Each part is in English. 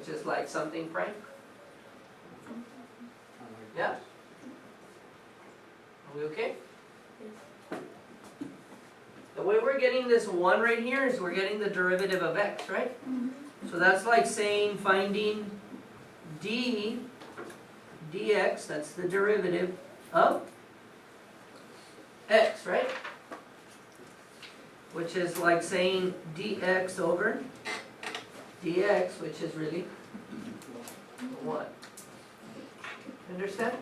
which is like something prime. Yeah? Are we okay? The way we're getting this 1 right here is we're getting the derivative of x, right? So that's like saying finding d dx, that's the derivative of x, right? Which is like saying dx over dx, which is really 1. Understand?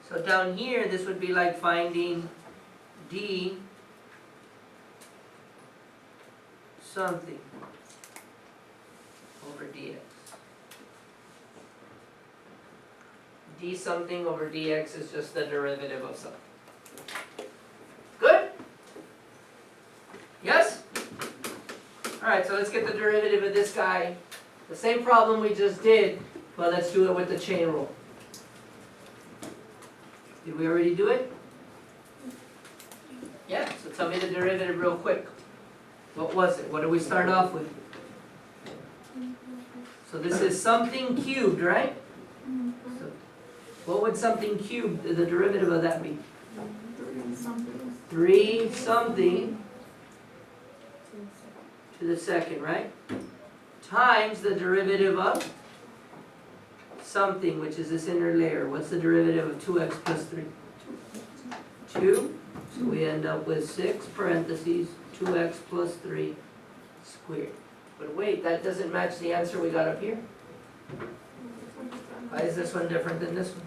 So down here, this would be like finding d something over dx. D something over dx is just the derivative of something. Good? Yes? Alright, so let's get the derivative of this guy. The same problem we just did, but let's do it with the chain rule. Did we already do it? Yeah, so tell me the derivative real quick. What was it? What did we start off with? So this is something cubed, right? So what would something cubed, the derivative of that be? 3 something to the second, right? Times the derivative of something, which is this inner layer. What's the derivative of 2x plus 3? 2. So we end up with 6 parentheses 2x plus 3 squared. But wait, that doesn't match the answer we got up here. Why is this one different than this one?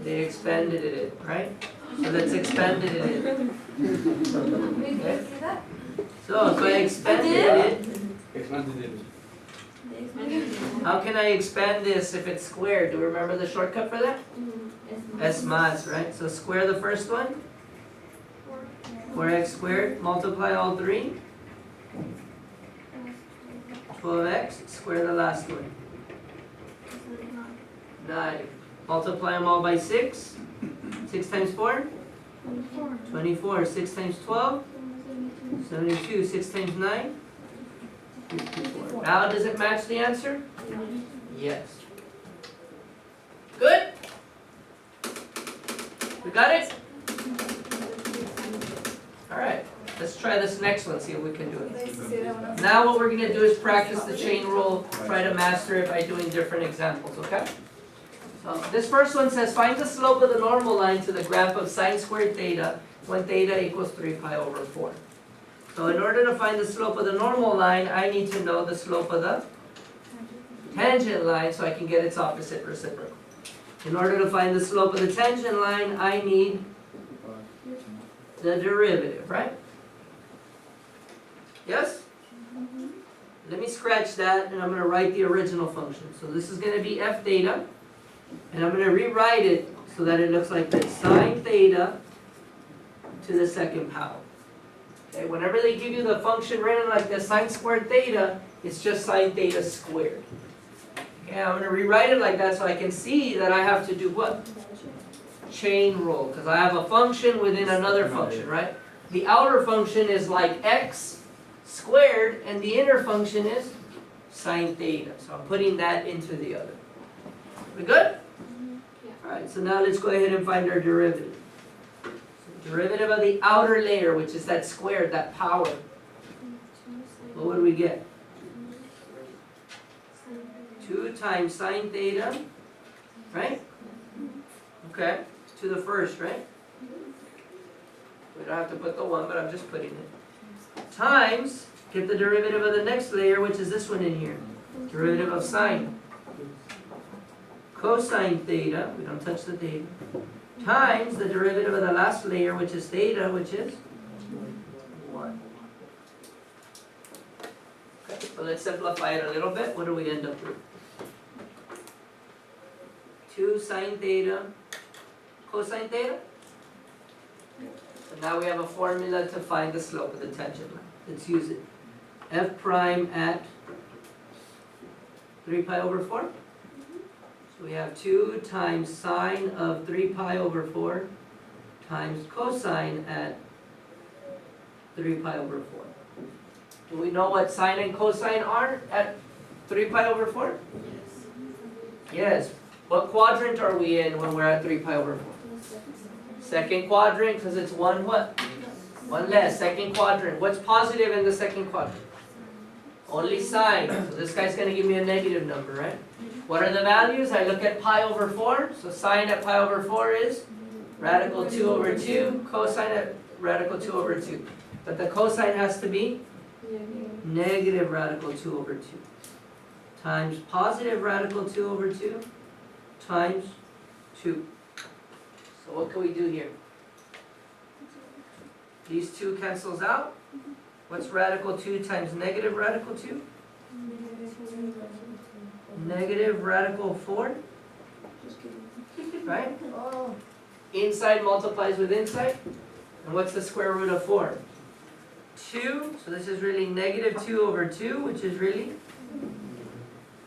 They expanded it, right? So let's expanded it. Okay. So I expanded it. How can I expand this if it's squared? Do you remember the shortcut for that? S mas, right? So square the first one. 4x squared, multiply all 3. 12x, square the last one. 9. Multiply them all by 6. 6 times 4? 24. 6 times 12? 72. 6 times 9? 54. Now does it match the answer? Yes. Good? We got it? Alright, let's try this next one, see if we can do it. Now what we're going to do is practice the chain rule, try to master it by doing different examples, okay? So this first one says, find the slope of the normal line to the graph of sine squared theta when theta equals 3 pi over 4. So in order to find the slope of the normal line, I need to know the slope of the tangent line so I can get its opposite reciprocal. In order to find the slope of the tangent line, I need the derivative, right? Yes? Let me scratch that and I'm going to write the original function. So this is going to be f theta, and I'm going to rewrite it so that it looks like this. Sine theta to the second power. Okay, whenever they give you the function written like this, sine squared theta, it's just sine theta squared. Okay, I'm going to rewrite it like that so I can see that I have to do what? Chain rule, because I have a function within another function, right? The outer function is like x squared, and the inner function is sine theta. So I'm putting that into the other. We good? Alright, so now let's go ahead and find our derivative. So derivative of the outer layer, which is that squared, that power. What would we get? 2 times sine theta, right? Okay, to the first, right? We don't have to put the 1, but I'm just putting it. Times, get the derivative of the next layer, which is this one in here. Derivative of sine. Cosine theta, we don't touch the theta. Times the derivative of the last layer, which is theta, which is 1. Okay, so let's simplify it a little bit. What do we end up with? 2 sine theta, cosine theta. So now we have a formula to find the slope of the tangent line. Let's use it. F prime at 3 pi over 4. So we have 2 times sine of 3 pi over 4 times cosine at 3 pi over 4. Do we know what sine and cosine are at 3 pi over 4? Yes. What quadrant are we in when we're at 3 pi over 4? Second quadrant, because it's one what? One less. Second quadrant. What's positive in the second quadrant? Only sine. So this guy's going to give me a negative number, right? What are the values? I look at pi over 4. So sine at pi over 4 is radical 2 over 2. Cosine at radical 2 over 2. But the cosine has to be negative radical 2 over 2. Times positive radical 2 over 2 times 2. So what can we do here? These 2 cancels out. What's radical 2 times negative radical 2? Negative radical 4. Right? Inside multiplies with inside. And what's the square root of 4? 2. So this is really negative 2 over 2, which is really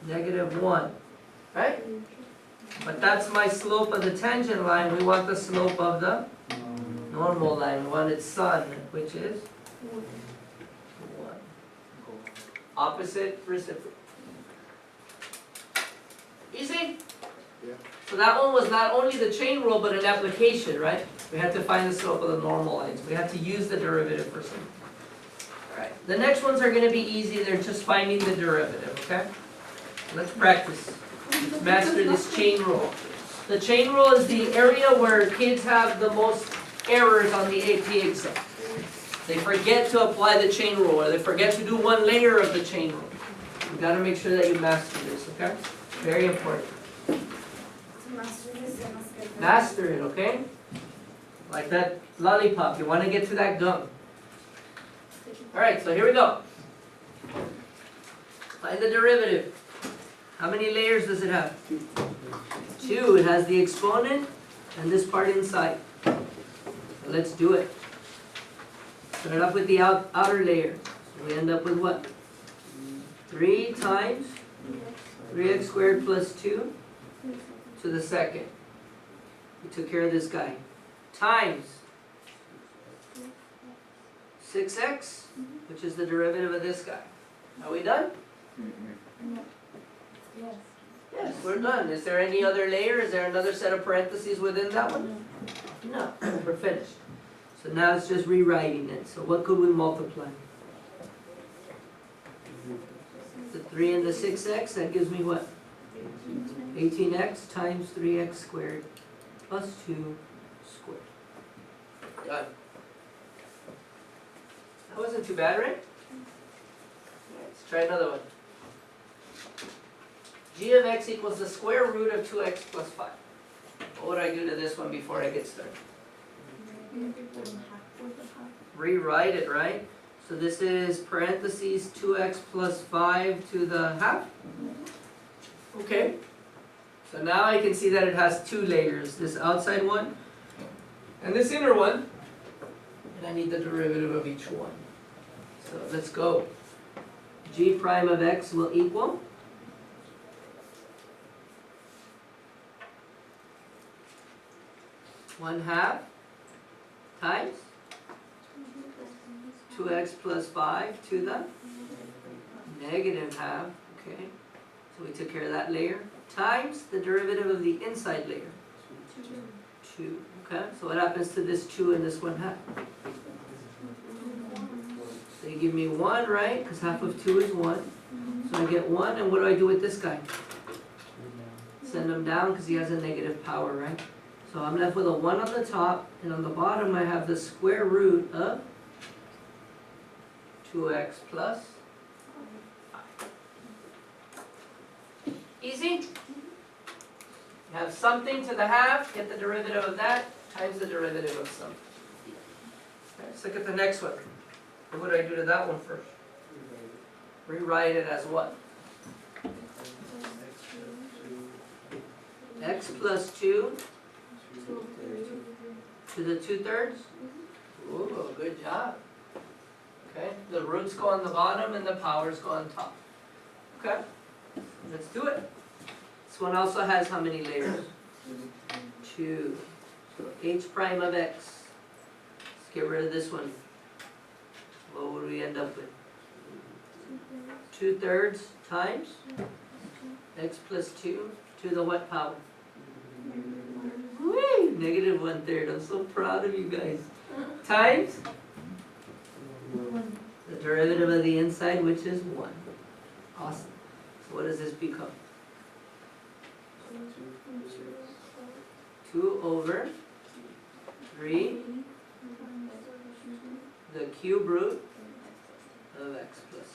negative 1. Right? But that's my slope of the tangent line. We want the slope of the normal line. We want its son, which is 1. Opposite reciprocal. Easy? Yeah. So that one was not only the chain rule, but an application, right? We had to find the slope of the normal lines. We had to use the derivative for something. Alright, the next ones are going to be easy. They're just finding the derivative, okay? Let's practice. Let's master this chain rule. The chain rule is the area where kids have the most errors on the AP exam. They forget to apply the chain rule, or they forget to do one layer of the chain rule. You've got to make sure that you master this, okay? Very important. Master it, okay? Like that lollipop, you want to get to that gum. Alright, so here we go. Find the derivative. How many layers does it have? 2. It has the exponent and this part inside. So let's do it. Start off with the outer layer. So we end up with what? 3 times 3x squared plus 2 to the second. We took care of this guy. Times 6x, which is the derivative of this guy. Are we done? Yes, we're done. Is there any other layer? Is there another set of parentheses within that one? No, we're finished. So now it's just rewriting it. So what could we multiply? The 3 and the 6x, that gives me what? 18x times 3x squared plus 2 squared. Done. That wasn't too bad, right? Let's try another one. G of x equals the square root of 2x plus 5. What would I do to this one before I get started? Rewrite it, right? So this is parentheses 2x plus 5 to the half. Okay. So now I can see that it has 2 layers. This outside one and this inner one. And I need the derivative of each one. So let's go. G prime of x will equal 1/2 times 2x plus 5 to the negative half. Okay. So we took care of that layer. Times the derivative of the inside layer. 2. Okay. So what happens to this 2 and this 1/2? They give me 1, right? Because half of 2 is 1. So I get 1, and what do I do with this guy? Send him down because he has a negative power, right? So I'm left with a 1 on the top, and on the bottom I have the square root of 2x plus 5. Easy? You have something to the half, get the derivative of that, times the derivative of something. Okay, let's look at the next one. What would I do to that one first? Rewrite it as what? X plus 2 to the 2/3? Ooh, good job. Okay, the roots go on the bottom and the powers go on top. Okay, let's do it. This one also has how many layers? 2. So h prime of x. Let's get rid of this one. What would we end up with? 2/3 times x plus 2 to the what power? Whee! Negative 1/3. I'm so proud of you guys. Times the derivative of the inside, which is 1. Awesome. So what does this become? 2/3 the cube root of x plus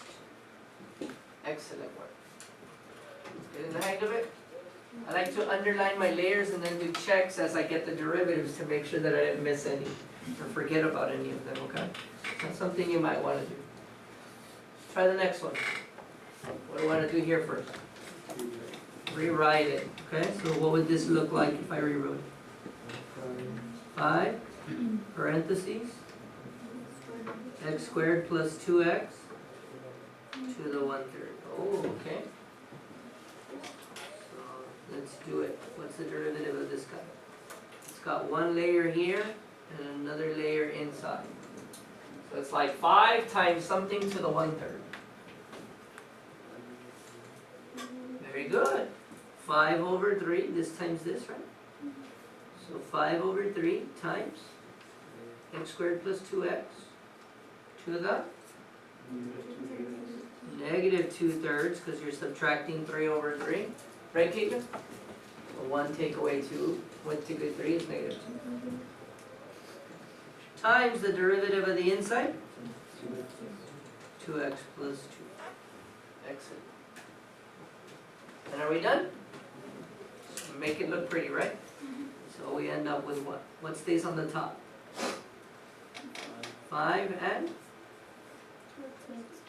2. Excellent work. Getting the hang of it? I like to underline my layers and then do checks as I get the derivatives to make sure that I didn't miss any or forget about any of them, okay? That's something you might want to do. Try the next one. What do I want to do here first? Rewrite it, okay? So what would this look like if I rewrote it? 5 parentheses x squared plus 2x to the 1/3. Oh, okay. So let's do it. What's the derivative of this guy? It's got one layer here and another layer inside. So it's like 5 times something to the 1/3. Very good. 5/3, this times this, right? So 5/3 times x squared plus 2x to the negative 2/3, because you're subtracting 3/3. Right, Keegan? So 1 take away 2, 1 take away 3 is negative 2. Times the derivative of the inside, 2x plus 2. Excellent. And are we done? Make it look pretty, right? So we end up with what? What stays on the top? 5 and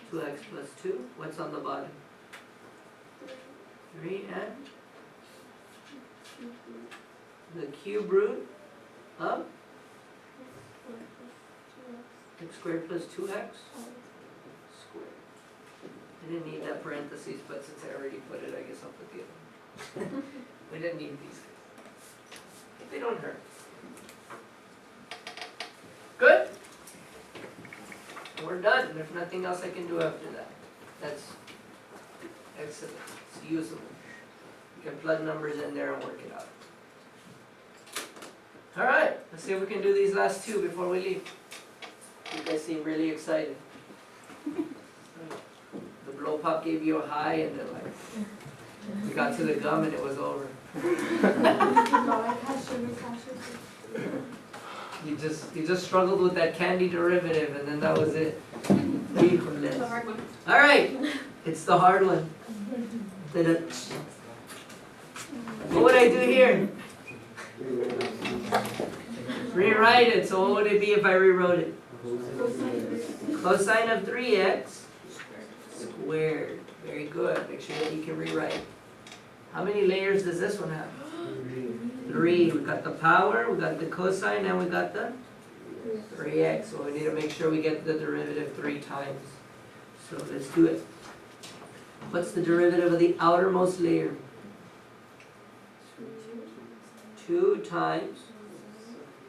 2x plus 2. What's on the bottom? 3 and the cube root of x squared plus 2x squared. I didn't need that parentheses, but since I already put it, I guess I'll put the other one. We didn't need these. They don't hurt. Good? We're done. There's nothing else I can do after that. That's excellent. It's usable. You can plug numbers in there and work it out. All right. Let's see if we can do these last two before we leave. You guys seem really excited. The blow pop gave you a high, and then like we got to the gum and it was over. You just struggled with that candy derivative, and then that was it. It's the hard one. All right, it's the hard one. What would I do here? Rewrite it. So what would it be if I rewrote it? Cosine of 3x squared. Very good. Make sure that you can rewrite. How many layers does this one have? 3. We got the power, we got the cosine, and we got the 3x. So we need to make sure we get the derivative 3 times. So let's do it. What's the derivative of the outermost layer? 2 times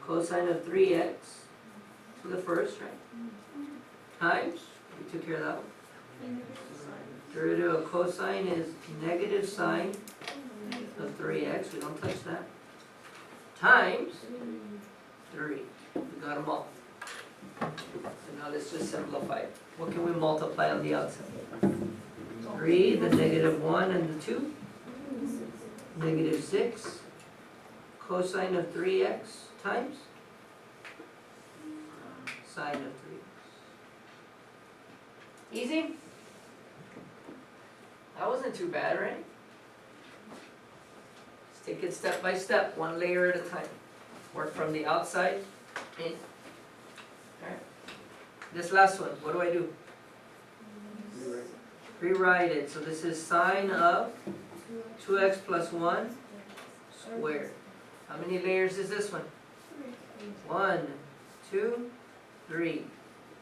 cosine of 3x to the first, right? Times, we took care of that one. Derivative of cosine is negative sine of 3x, we don't touch that, times 3. We got them all. So now let's just simplify it. What can we multiply on the outside? 3, the negative 1 and the 2. Negative 6. Cosine of 3x times sine of 3x. Easy? That wasn't too bad, right? Let's take it step by step, one layer at a time. Work from the outside in. Alright. This last one, what do I do? Rewrite it. So this is sine of 2x plus 1 squared. How many layers is this one? 1, 2, 3.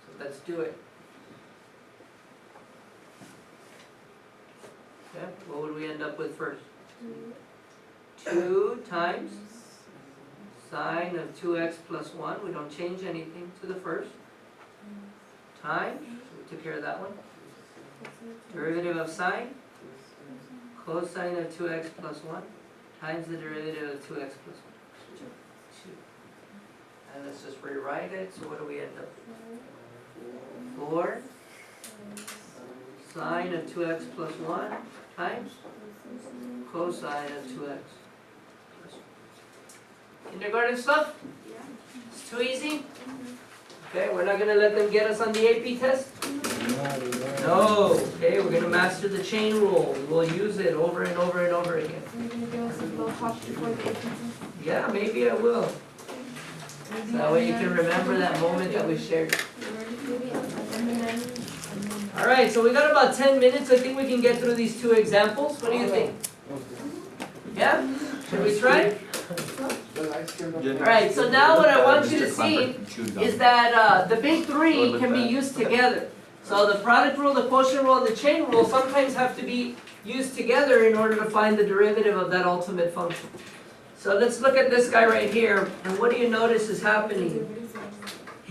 So let's do it. Okay, what would we end up with first? 2 times sine of 2x plus 1. We don't change anything to the first. Times, so we took care of that one. Derivative of sine, cosine of 2x plus 1 times the derivative of 2x plus 1. 2. And let's just rewrite it. So what do we end up? 4 sine of 2x plus 1 times cosine of 2x. Kindergarten stuff? It's too easy? Okay, we're not going to let them get us on the AP test? No. Okay, we're going to master the chain rule. We will use it over and over and over again. Are you going to give us a little talk before the AP test? Yeah, maybe I will. So that way you can remember that moment that we shared. Alright, so we got about 10 minutes. I think we can get through these 2 examples. What do you think? Yeah? Should we try? Alright, so now what I want you to see is that the big 3 can be used together. So the product rule, the quotient rule, and the chain rule sometimes have to be used together in order to find the derivative of that ultimate function. So let's look at this guy right here, and what do you notice is happening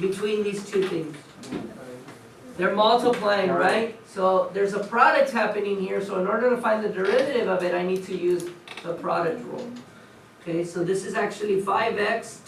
between these 2 things? They're multiplying, right? So there's a product happening here, so in order to find the derivative of it, I need to use the product rule. Okay, so this is actually 5x times